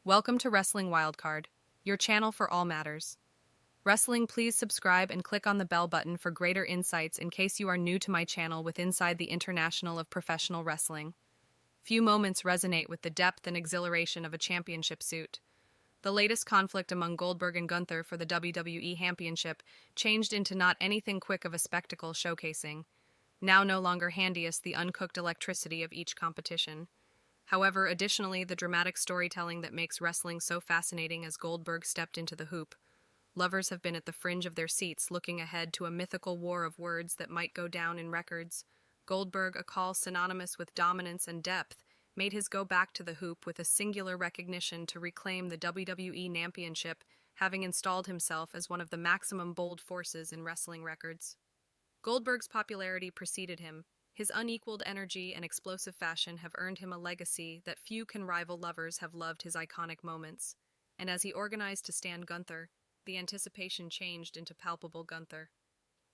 Welcome to Wrestling Wildcard, your channel for all matters. Wrestling, please subscribe and click on the bell button for greater insights in case you are new to my channel with Inside the International of Professional Wrestling. Few moments resonate with the depth and exhilaration of a championship suit. The latest conflict among Goldberg and Gunther for the WWE Championship changed into not anything quick of a spectacle showcasing, now no longer handiest the uncooked electricity of each competition. However, additionally, the dramatic storytelling that makes wrestling so fascinating as Goldberg stepped into the hoop. Lovers have been at the fringe of their seats looking ahead to a mythical war of words that might go down in records. Goldberg, a call synonymous with dominance and depth, made his go back to the hoop with a singular recognition to reclaim the WWE Championship, having installed himself as one of the maximum bold forces in wrestling records. Goldberg's popularity preceded him. His unequaled energy and explosive fashion have earned him a legacy that few can rival. Lovers have loved his iconic moments. And as he organized to stand Gunther, the anticipation changed into palpable Gunther.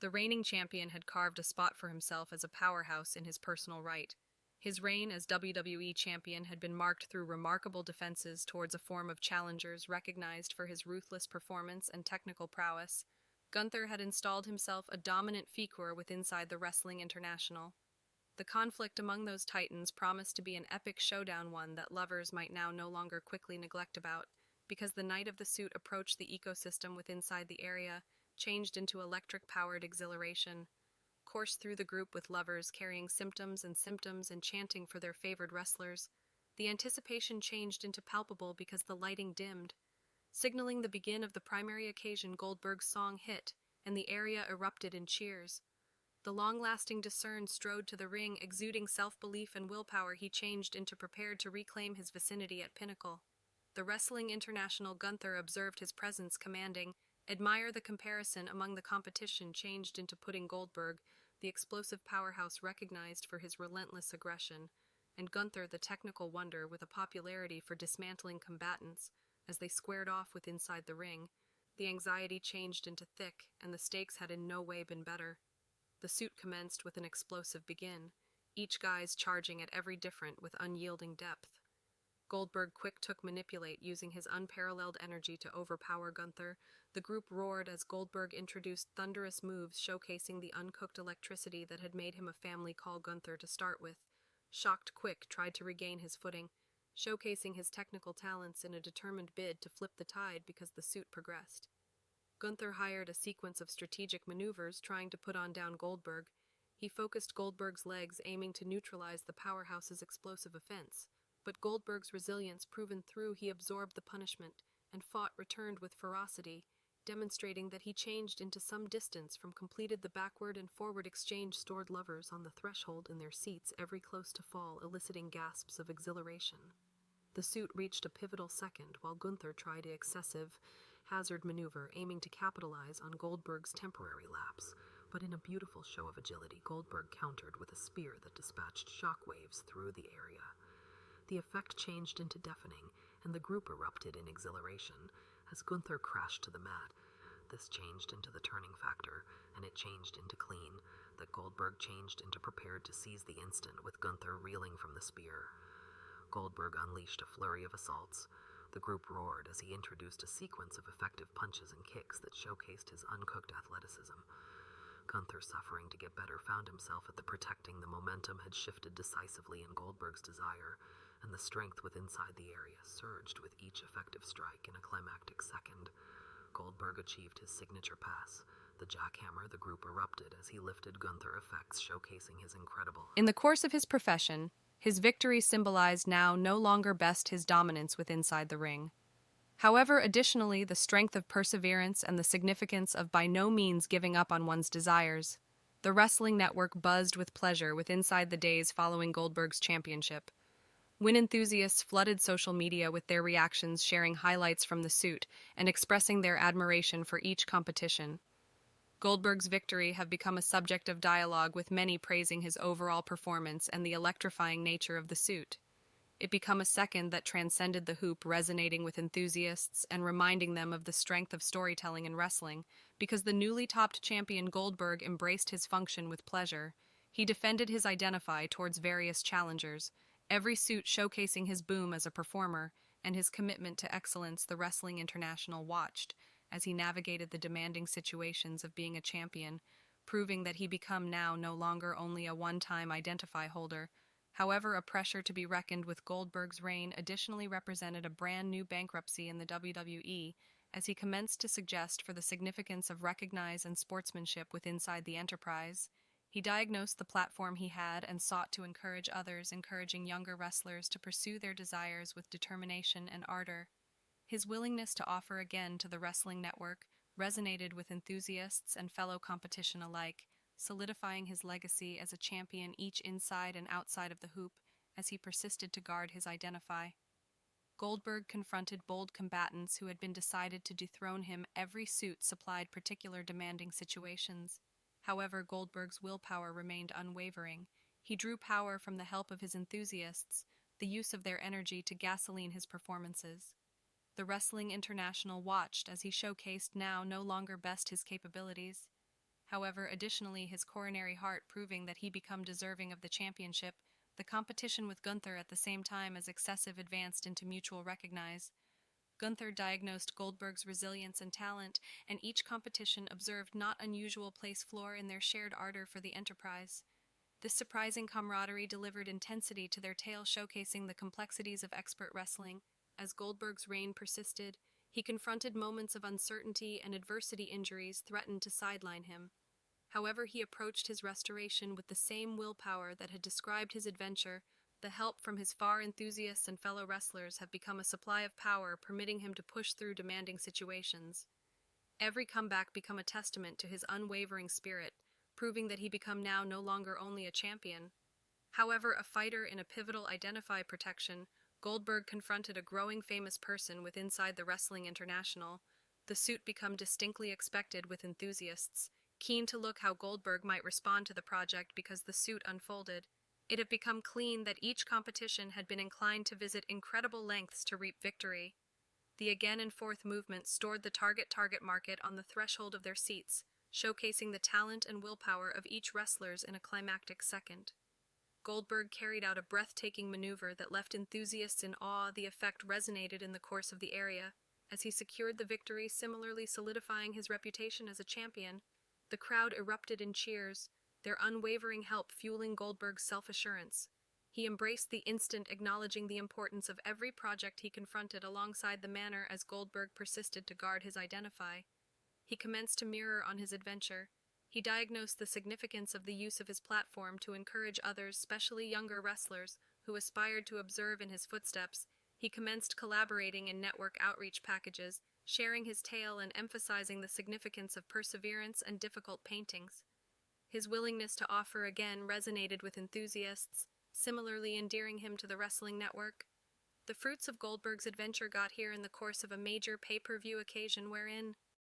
The reigning champion had carved a spot for himself as a powerhouse in his personal right. His reign as WWE champion had been marked through remarkable defenses towards a form of challengers recognized for his ruthless performance and technical prowess. Gunther had installed himself a dominant figure inside the Wrestling International. The conflict among those titans promised to be an epic showdown, one that lovers might now no longer quickly neglect about, because the night of the suit approached the ecosystem inside the area, changed into electric-powered exhilaration, coursed through the group with lovers carrying symptoms and chanting for their favored wrestlers. The anticipation changed into palpable because the lighting dimmed, signaling the begin of the primary occasion. Goldberg's song hit, and the area erupted in cheers. The long-lasting discern strode to the ring, exuding self-belief and willpower. He changed into prepared to reclaim his vicinity at pinnacle. The Wrestling International Gunther observed his presence commanding. Admire the comparison among the competition changed into putting Goldberg, the explosive powerhouse recognized for his relentless aggression, and Gunther, the technical wonder with a popularity for dismantling combatants, as they squared off inside the ring. The anxiety changed into thick, and the stakes had in no way been better. The suit commenced with an explosive begin, each guys charging at every different with unyielding depth. Goldberg quick took manipulate, using his unparalleled energy to overpower Gunther. The group roared as Goldberg introduced thunderous moves showcasing the uncooked electricity that had made him a family. Call Gunther to start with. Shocked Quick tried to regain his footing, showcasing his technical talents in a determined bid to flip the tide because the suit progressed. Gunther hired a sequence of strategic maneuvers trying to put down Goldberg. He focused Goldberg's legs, aiming to neutralize the powerhouse's explosive offense. But Goldberg's resilience proven through, he absorbed the punishment and returned with ferocity, demonstrating that he changed into some distance from completed the backward and forward exchange. Stored lovers on the threshold in their seats, every close to fall, eliciting gasps of exhilaration. The suit reached a pivotal second while Gunther tried an excessive hazard maneuver, aiming to capitalize on Goldberg's temporary lapse. But in a beautiful show of agility, Goldberg countered with a spear that dispatched shockwaves through the area. The effect changed into deafening, and the group erupted in exhilaration as Gunther crashed to the mat. This changed into the turning factor, and it changed into clean, that Goldberg changed into prepared to seize the instant, with Gunther reeling from the spear. Goldberg unleashed a flurry of assaults. The group roared as he introduced a sequence of effective punches and kicks that showcased his uncooked athleticism. Gunther, suffering to get better, found himself at the protecting. The momentum had shifted decisively in Goldberg's desire, and the strength inside the area surged with each effective strike. In a climactic second, Goldberg achieved his signature pass, the jackhammer. The group erupted as he lifted Gunther, effects showcasing his incredible. In the course of his profession, his victory symbolized now no longer best his dominance inside the ring. However, additionally, the strength of perseverance and the significance of by no means giving up on one's desires. The Wrestling Network buzzed with pleasure inside the days following Goldberg's championship. When enthusiasts flooded social media with their reactions, sharing highlights from the suit and expressing their admiration for each competition. Goldberg's victory have become a subject of dialogue, with many praising his overall performance and the electrifying nature of the suit. It became a second that transcended the hoop, resonating with enthusiasts and reminding them of the strength of storytelling in wrestling, because the newly topped champion Goldberg embraced his function with pleasure. He defended his identity towards various challengers, every suit showcasing his boom as a performer, and his commitment to excellence the Wrestling International watched as he navigated the demanding situations of being a champion, proving that he become now no longer only a one-time identify holder. However, a pressure to be reckoned with Goldberg's reign additionally represented a brand new bankruptcy in the WWE, as he commenced to suggest for the significance of recognize and sportsmanship with inside the enterprise. He diagnosed the platform he had and sought to encourage others, encouraging younger wrestlers to pursue their desires with determination and ardor. His willingness to offer again to the wrestling network resonated with enthusiasts and fellow competition alike, solidifying his legacy as a champion each inside and outside of the hoop as he persisted to guard his identify. Goldberg confronted bold combatants who had been decided to dethrone him. Every suit supplied particular demanding situations. However, Goldberg's willpower remained unwavering. He drew power from the help of his enthusiasts, the use of their energy to gasoline his performances. The Wrestling International watched as he showcased now no longer best his capabilities. However, additionally, his coronary heart proving that he become deserving of the championship, the competition with Gunther at the same time as excessive advanced into mutual recognize. Gunther diagnosed Goldberg's resilience and talent, and each competition observed not unusual place floor in their shared ardor for the enterprise. This surprising camaraderie delivered intensity to their tale, showcasing the complexities of expert wrestling. As Goldberg's reign persisted, he confronted moments of uncertainty and adversity. Injuries threatened to sideline him. However, he approached his restoration with the same willpower that had described his adventure. The help from his far enthusiasts and fellow wrestlers have become a supply of power, permitting him to push through demanding situations. Every comeback become a testament to his unwavering spirit, proving that he become now no longer only a champion. However, a fighter in a pivotal identify protection, Goldberg confronted a growing famous person with inside the Wrestling International. The suit become distinctly expected with enthusiasts, keen to look how Goldberg might respond to the project because the suit unfolded. It had become clean that each competition had been inclined to visit incredible lengths to reap victory. The again and forth movement stored the target market on the threshold of their seats, showcasing the talent and willpower of each wrestlers in a climactic second. Goldberg carried out a breathtaking maneuver that left enthusiasts in awe. The effect resonated in the course of the area, as he secured the victory, similarly solidifying his reputation as a champion. The crowd erupted in cheers, their unwavering help fueling Goldberg's self-assurance. He embraced the instant, acknowledging the importance of every project he confronted alongside the manner as Goldberg persisted to guard his identify. He commenced to mirror on his adventure. He diagnosed the significance of the use of his platform to encourage others, especially younger wrestlers, who aspired to observe in his footsteps. He commenced collaborating in network outreach packages, sharing his tale and emphasizing the significance of perseverance and difficult paintings. His willingness to offer again resonated with enthusiasts, similarly endearing him to the wrestling network. The fruits of Goldberg's adventure got here in the course of a major pay-per-view occasion wherein